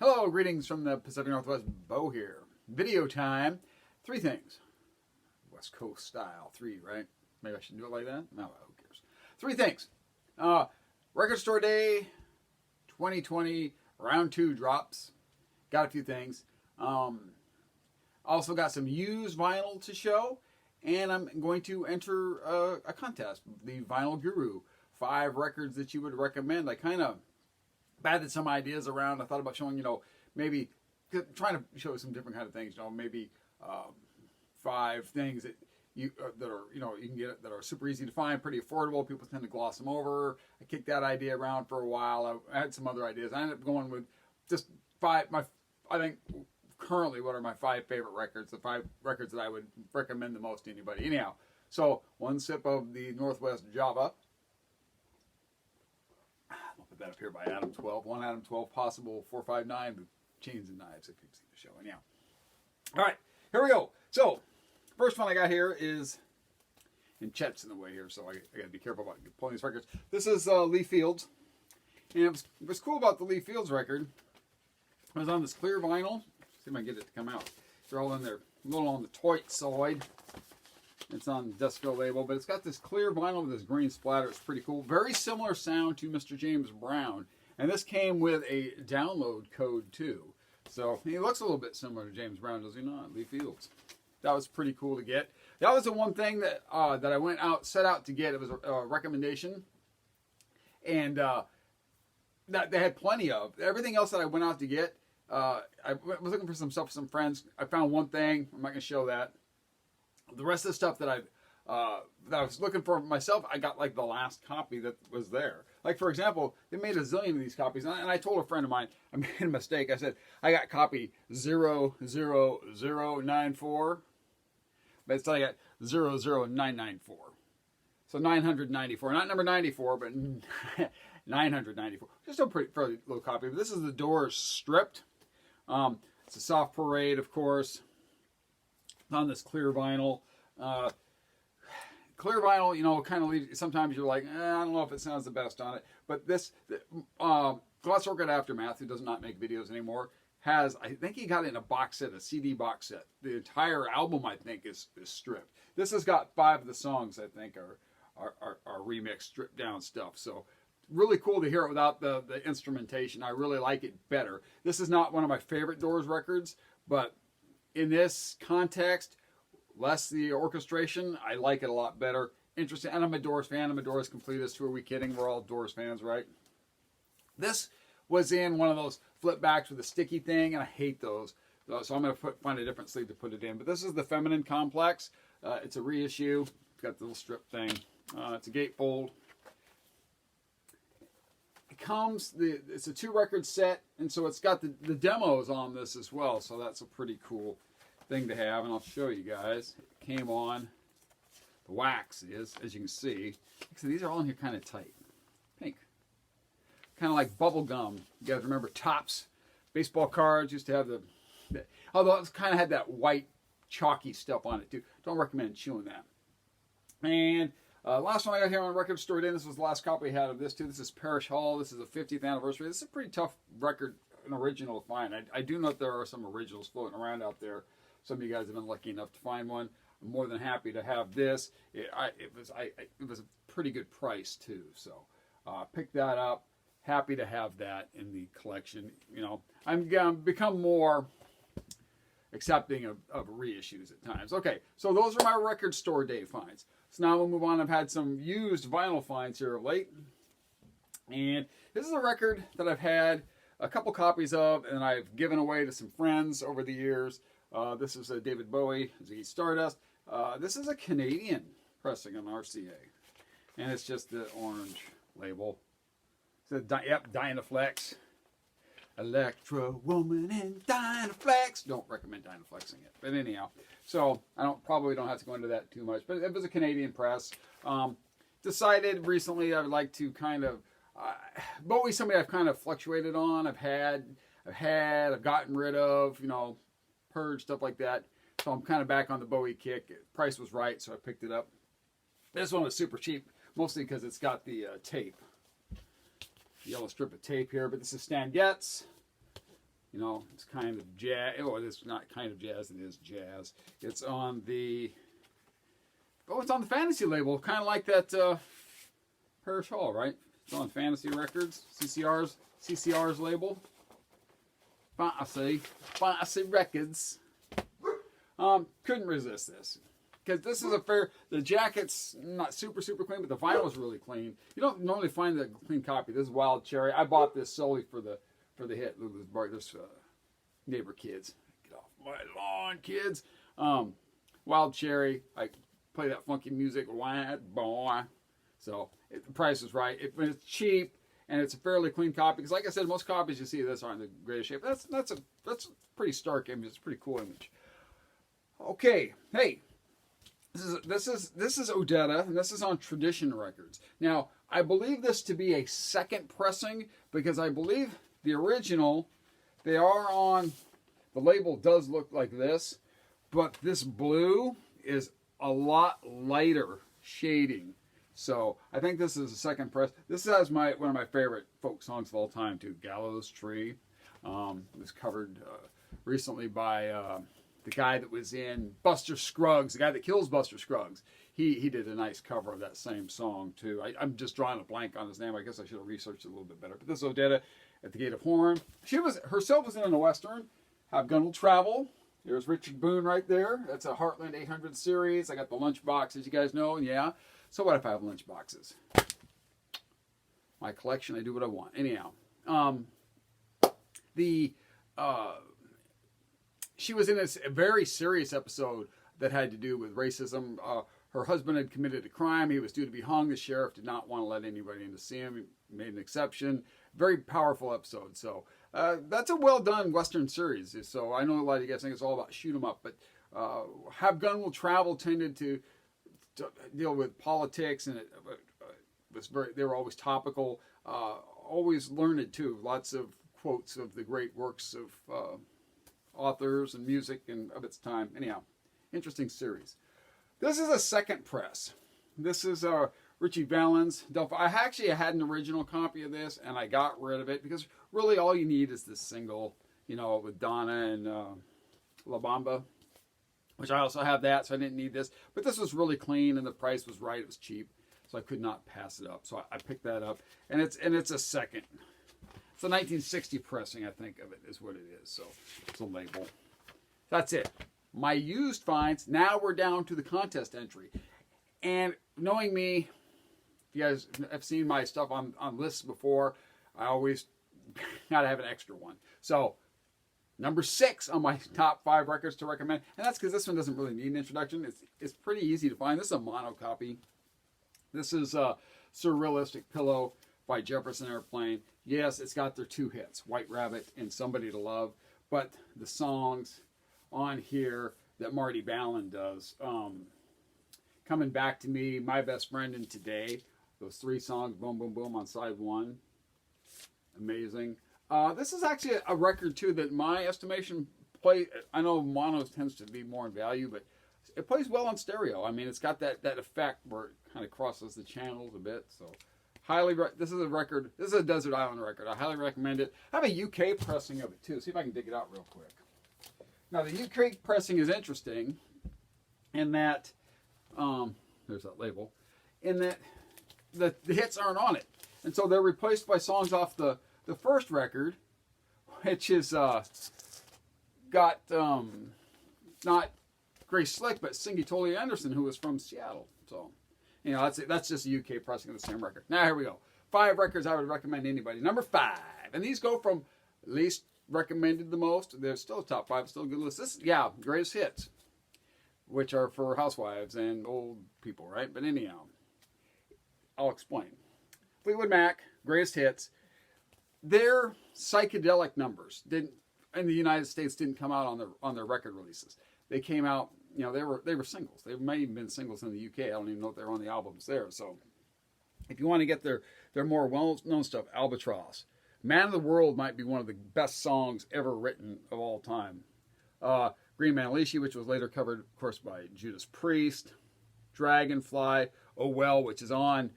Hello, greetings from the Pacific Northwest. Bo here. Video time. 3 things. West Coast style. 3, right? Maybe I should do it like that? No, who cares? 3 things. Record Store Day 2020 round 2 drops. Got a few things. Also got some used vinyl to show. And I'm going to enter a contest. The Vinyl Guru. 5 records that you would recommend. I kind of batted some ideas around. I thought about showing, maybe trying to show some different kind of things. Maybe 5 things that you can get that are super easy to find, pretty affordable. People tend to gloss them over. I kicked that idea around for a while. I had some other ideas. I ended up going with just 5. I think currently what are my 5 favorite records? The 5 records that I would recommend the most to anybody. Anyhow, so 1 sip of the Northwest Java. That up here by Adam 12. 1 Adam 12 possible 459 with chains and knives if you've seen the show. Anyhow. All right, here we go. So, first one I got here is, and Chet's in the way here, so I got to be careful about pulling these records. This is Lee Fields. And what's cool about the Lee Fields record, it was on this clear vinyl. See if I can get it to come out. They're all in there, a little on the toit side. It's on the Desco label, but it's got this clear vinyl with this green splatter. It's pretty cool. Very similar sound to Mr. James Brown. And this came with a download code too. So he looks a little bit similar to James Brown, does he not? Lee Fields. That was pretty cool to get. That was the one thing that I set out to get. It was a recommendation. And that they had plenty of. Everything else that I went out to get, I was looking for some stuff for some friends. I found one thing. I'm not going to show that. The rest of the stuff that I was looking for myself, I got like the last copy that was there. Like, for example, they made a zillion of these copies, and I told a friend of mine, I made a mistake. I said, I got copy 00094, but it's like I got 00994. So 994. Not number 94, but 994. Just a fairly low copy. But this is the Doors stripped. It's a soft parade, of course. On this clear vinyl. Clear vinyl, kind of leaves, sometimes you're like, I don't know if it sounds the best on it. But this, Glass Orchid Aftermath, who does not make videos anymore, has, I think he got it in a box set, a CD box set. The entire album, I think, is stripped. This has got 5 of the songs, I think, are remixed, stripped down stuff. So really cool to hear it without the instrumentation. I really like it better. This is not one of my favorite Doors records, but in this context, less the orchestration, I like it a lot better. Interesting. And I'm a Doors fan. I'm a Doors completist. Who are we kidding? We're all Doors fans, right? This was in one of those flip backs with a sticky thing, and I hate those. So I'm going to find a different sleeve to put it in. But this is the Feminine Complex. It's a reissue. It's got the little strip thing. It's a gatefold. It's a 2-record set, and so it's got the demos on this as well, so that's a pretty cool thing to have, and I'll show you guys. It came on. The wax is, as you can see. So these are all in here kind of tight. Pink. Kind of like bubble gum. You guys remember Topps baseball cards used to have although it kind of had that white chalky stuff on it too. Don't recommend chewing that. And last one I got here on Record Store Day. This was the last copy I had of this too. This is Parish Hall. This is the 50th anniversary. This is a pretty tough record, an original to find. I do know that there are some originals floating around out there. Some of you guys have been lucky enough to find one. I'm more than happy to have this. It was a pretty good price too. So picked that up. Happy to have that in the collection. I'm become more accepting of reissues at times. Okay, so those are my Record Store Day finds. So now we'll move on. I've had some used vinyl finds here of late. And this is a record that I've had a couple copies of, and I've given away to some friends over the years. This is a David Bowie, Stardust. This is a Canadian pressing on RCA. And it's just the orange label. It's Dynaflex. Electra Woman in Dynaflex. Don't recommend Dynaflexing it. But anyhow, so I probably don't have to go into that too much. But it was a Canadian press. Decided recently I would like to kind of Bowie's somebody I've kind of fluctuated on. I've gotten rid of, purged, stuff like that. So I'm kind of back on the Bowie kick. Price was right, so I picked it up. This one was super cheap, mostly because it's got the tape. Yellow strip of tape here, but this is Stan Getz. You know, it's kind of jazz. Oh, it's not kind of jazz. It is jazz. It's on the... Oh, it's on the Fantasy label. Kind of like that Parish Hall, right? It's on Fantasy Records. CCR's label. Fantasy Records. Couldn't resist this. Because this is the jacket's not super clean, but the vinyl's really clean. You don't normally find the clean copy. This is Wild Cherry. I bought this solely for the hit. This neighbor kids. Get off my lawn, kids. Wild Cherry. I play that funky music, white boy. So the price is right. It's cheap and it's a fairly clean copy. Because like I said, most copies you see of this aren't in the greatest shape. That's a pretty stark image. It's a pretty cool image. Okay, hey. This is Odetta, and this is on Tradition Records. Now, I believe this to be a second pressing because I believe the original, they are on, the label does look like this, but this blue is a lot lighter shading. So I think this is a second press. This has one of my favorite folk songs of all time too, Gallows Tree. It was covered recently by... the guy that was in Buster Scruggs, the guy that kills Buster Scruggs, he did a nice cover of that same song too. I'm just drawing a blank on his name. I guess I should have researched it a little bit better. But this is Odetta at the Gate of Horn. She herself was in a Western. Have Gun Will Travel. There's Richard Boone right there. That's a Heartland 800 series. I got the lunch boxes, you guys know. Yeah. So what if I have lunch boxes? My collection. I do what I want. Anyhow, she was in a very serious episode that had to do with racism. Her husband had committed a crime. He was due to be hung. The sheriff did not want to let anybody in to see him. He made an exception. Very powerful episode. So that's a well-done Western series. So I know a lot of you guys think it's all about shoot 'em up. But Have Gun Will Travel tended to deal with politics. And they were always topical. Always learned, too. Lots of quotes of the great works of... authors and music and of its time. Anyhow, interesting series. This is a second press. This is Richie Valens. I actually had an original copy of this and I got rid of it because really all you need is this single, you know, with Donna and La Bamba, which I also have that, so I didn't need this. But this was really clean and the price was right. It was cheap, so I could not pass it up. So I picked that up, and it's a second. It's a 1960 pressing, I think, of it is what it is. So it's a label. That's it. My used finds. Now we're down to the contest entry. And knowing me, if you guys have seen my stuff on lists before, I always got to have an extra one. So number 6 on my top 5 records to recommend. And that's because this one doesn't really need an introduction. It's pretty easy to find. This is a mono copy. This is Surrealistic Pillow by Jefferson Airplane. Yes, it's got their 2 hits, White Rabbit and Somebody to Love. But the songs on here that Marty Balin does, Coming Back to Me, My Best Friend and Today, those 3 songs, boom, boom, boom, on side 1. Amazing. This is actually a record, too, that my estimation I know mono tends to be more in value, but it plays well on stereo. I mean, it's got that effect where it kind of crosses the channels a bit, so... This is a record. This is a Desert Island record. I highly recommend it. I have a UK pressing of it too. See if I can dig it out real quick. Now the UK pressing is interesting in that there's that label. In that the hits aren't on it, and so they're replaced by songs off the first record, which is got not Grace Slick but Singy Tolley Anderson, who was from Seattle. So. You know, that's just a UK pressing of the same record. Now, here we go. 5 records I would recommend to anybody. Number 5. And these go from least recommended the most. They're still top 5, still a good list. This, greatest hits, which are for housewives and old people, right? But anyhow, I'll explain. Fleetwood Mac, greatest hits. Their psychedelic numbers in the United States didn't come out on their record releases. They came out. You know, they were singles. They may have even been singles in the UK. I don't even know if they're on the albums there. So if you want to get their more well-known stuff, Albatross. Man of the World might be one of the best songs ever written of all time. Green Manalishi, which was later covered, of course, by Judas Priest. Dragonfly. Oh Well, which is on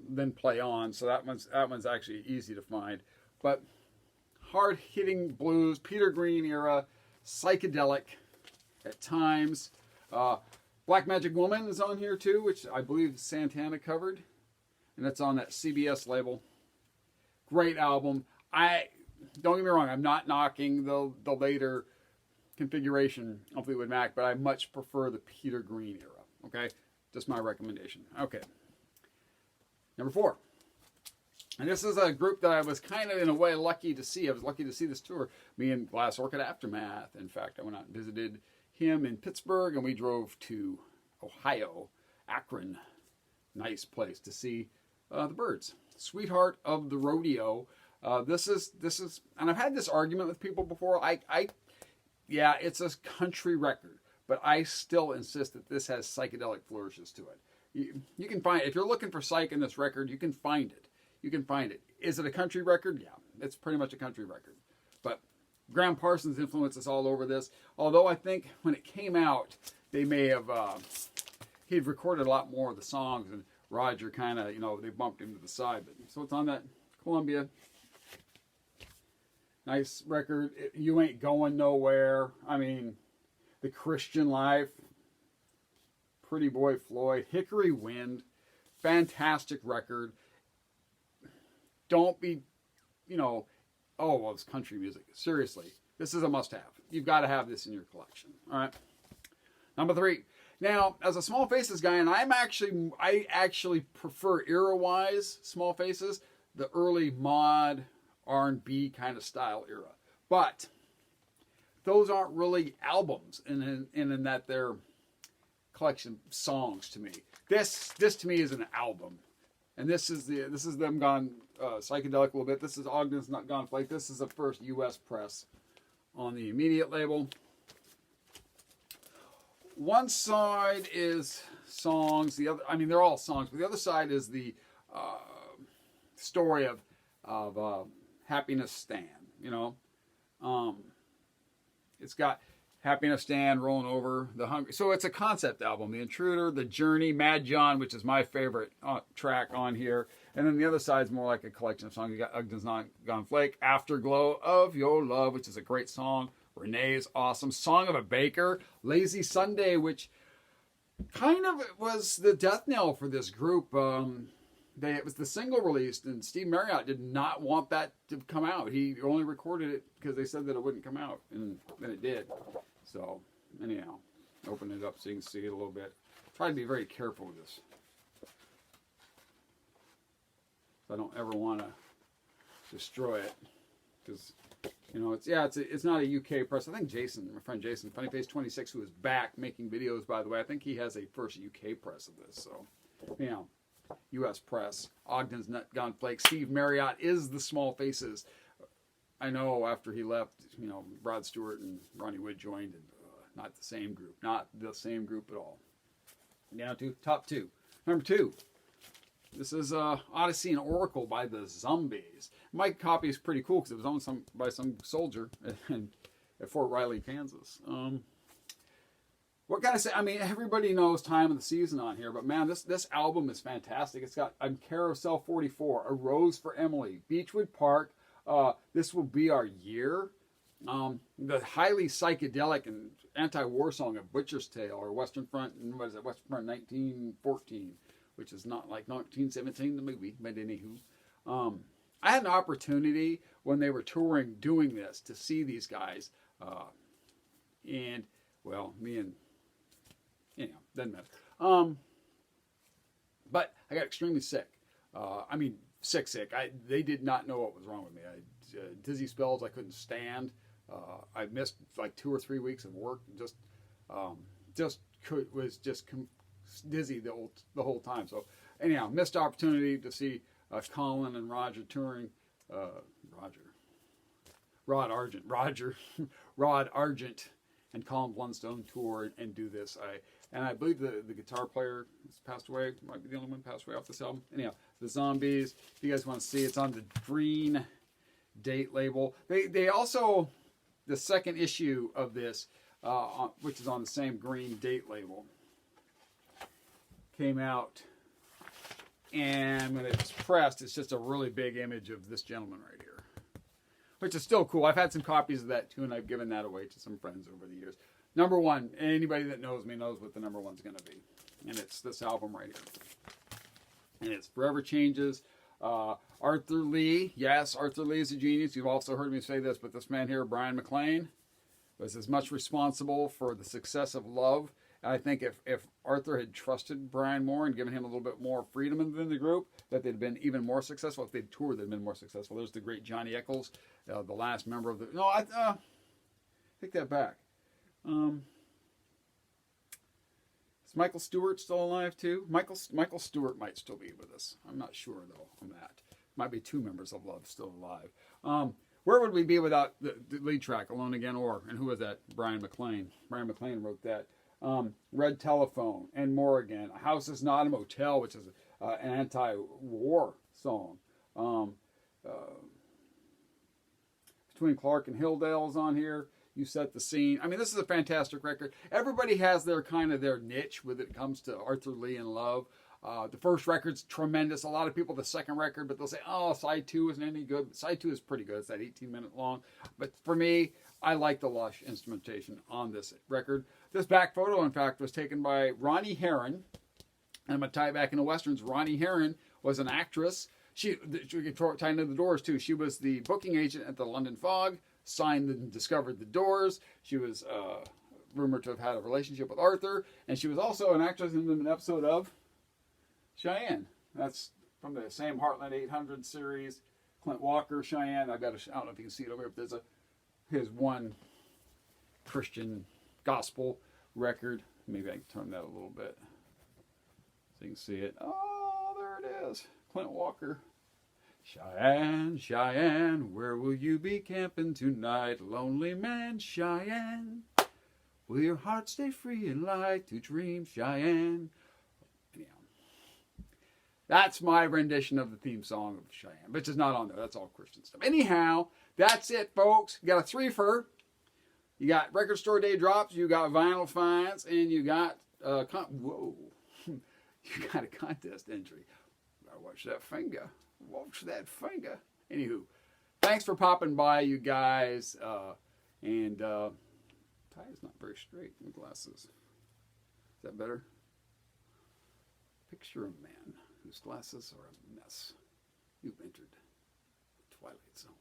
Then Play On. So that one's actually easy to find. But hard-hitting blues, Peter Green era, psychedelic at times. Black Magic Woman is on here too, which I believe Santana covered. And that's on that CBS label. Great album. Don't get me wrong, I'm not knocking the later configuration of Fleetwood Mac, but I much prefer the Peter Green era. Okay? Just my recommendation. Okay. Number 4. And this is a group that I was kind of, in a way, lucky to see. I was lucky to see this tour. Me and Glass Orchid Aftermath. In fact, I went out and visited him in Pittsburgh, and we drove to Ohio, Akron. Nice place to see the Byrds. Sweetheart of the Rodeo. This is, and I've had this argument with people before. Yeah, it's a country record, but I still insist that this has psychedelic flourishes to it. You can find, if you're looking for psych in this record, you can find it. You can find it. Is it a country record? Yeah, it's pretty much a country record. But Graham Parsons' influence is all over this. Although I think when it came out, they may have, he'd recorded a lot more of the songs, and Roger kind of, they bumped him to the side. But, so it's on that Columbia. Nice record. You Ain't Going Nowhere. I mean, The Christian Life. Pretty Boy Floyd. Hickory Wind. Fantastic record. Don't be, oh, well, it's country music. Seriously, this is a must-have. You've got to have this in your collection. All right. Number 3. Now, as a Small Faces guy, and I actually prefer era-wise Small Faces, the early mod R&B kind of style era. But those aren't really albums in that they're collection songs to me. This to me is an album. And this is them gone psychedelic a little bit. This is Ogden's Not Gone Flake. This is the first U.S. press on the Immediate label. One side is songs. The other, they're all songs. But the other side is the story of Happiness Stand. It's got Happiness Stand, Rolling Over, The Hungry. So it's a concept album. The Intruder, The Journey, Mad John, which is my favorite track on here. And then the other side's more like a collection of songs. You got Ogden's Not Gone Flake, Afterglow of Your Love, which is a great song. Renee's awesome. Song of a Baker, Lazy Sunday, which kind of was the death knell for this group. It was the single released, and Steve Marriott did not want that to come out. He only recorded it because they said that it wouldn't come out, and then it did. So, anyhow, open it up so you can see it a little bit. Try to be very careful with this. So I don't ever want to destroy it, because it's not a UK press. I think Jason, my friend Jason, Funnyface26, who is back making videos, by the way, I think he has a first UK press of this. So, U.S. press. Ogden's Not Gone Flake. Steve Marriott is the Small Faces. I know after he left, Rod Stewart and Ronnie Wood joined, and not the same group. Not the same group at all. Down to top 2. Number 2. This is Odyssey and Oracle by the Zombies. My copy is pretty cool because it was owned by some soldier at Fort Riley, Kansas. What can I say? Everybody knows Time of the Season on here, but man, this album is fantastic. It's got Carousel 44, A Rose for Emily, Beechwood Park, This Will Be Our Year, the highly psychedelic and anti-war song of Butcher's Tale, or Western Front, Western Front 1914, which is not like 1917, the movie, but anywho. I had an opportunity when they were touring doing this to see these guys, and, well, me and, doesn't matter. But I got extremely sick. Sick. They did not know what was wrong with me. Dizzy spells I couldn't stand. I missed like 2 or 3 weeks of work. Was dizzy the whole time. So anyhow, missed opportunity to see Colin and Roger touring. Rod Argent and Colin Blunstone tour and do this. I believe the guitar player has passed away. Might be the only one passed away off this album. Anyhow, the Zombies. If you guys want to see, it's on the Green Date label. They also, the second issue of this, which is on the same Green Date label, came out. And when it's pressed, it's just a really big image of this gentleman right here. which is still cool. I've had some copies of that too, and I've given that away to some friends over the years. Number one, anybody that knows me knows what the number one's going to be. And it's this album right here. And it's Forever Changes. Arthur Lee. Yes, Arthur Lee is a genius. You've also heard me say this, but this man here, Brian McLean, was as much responsible for the success of Love. And I think if Arthur had trusted Brian more and given him a little bit more freedom within the group, that they'd been even more successful. If they'd toured, they'd been more successful. There's the great Johnny Eccles, the last member of the... No, I take that back. Is Michael Stewart still alive too? Michael Stewart might still be with us. I'm not sure though on that. Might be 2 members of Love still alive. Where would we be without the lead track, Alone Again, or, and who was that? Brian McLean. Brian McLean wrote that. Red Telephone and More Again. A House Is Not a Motel, which is an anti-war song. Between Clark and Hilldale is on here. You Set the Scene. I mean, this is a fantastic record. Everybody has their kind of their niche when it comes to Arthur Lee and Love. The first record's tremendous. A lot of people, the second record, but they'll say, oh, side 2 isn't any good. Side 2 is pretty good. It's that 18-minute long. But for me, I like the lush instrumentation on this record. This back photo, in fact, was taken by Ronnie Herron. And I'm going to tie it back into Westerns. Ronnie Herron was an actress. She could tie into the Doors, too. She was the booking agent at the London Fog, signed and discovered the Doors. She was rumored to have had a relationship with Arthur. And she was also an actress in an episode of Cheyenne. That's from the same Heartland 800 series. Clint Walker, Cheyenne. I don't know if you can see it over here, but there's his one Christian gospel record. Maybe I can turn that a little bit so you can see it. Oh, there it is. Clint Walker. Cheyenne, Cheyenne, where will you be camping tonight? Lonely man, Cheyenne. Will your heart stay free and light to dream, Cheyenne? Anyhow, that's my rendition of the theme song of Cheyenne, which is not on there. That's all Christian stuff. Anyhow, that's it, folks. You got a 3-fer. You got Record Store Day drops. You got vinyl finds, and you got whoa, you got a contest entry. Gotta watch that finger. Watch that finger. Anywho, thanks for popping by, you guys. And tie is not very straight. My glasses. Is that better? Picture a man whose glasses are a mess. You've entered the Twilight Zone.